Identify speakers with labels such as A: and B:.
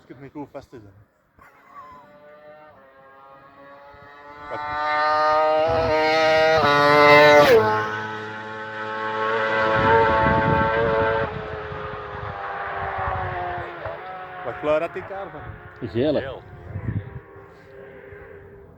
A: kunt niet goed vastzetten. Wat? Wat kleur had die kaart van?
B: Gele.
C: Heel.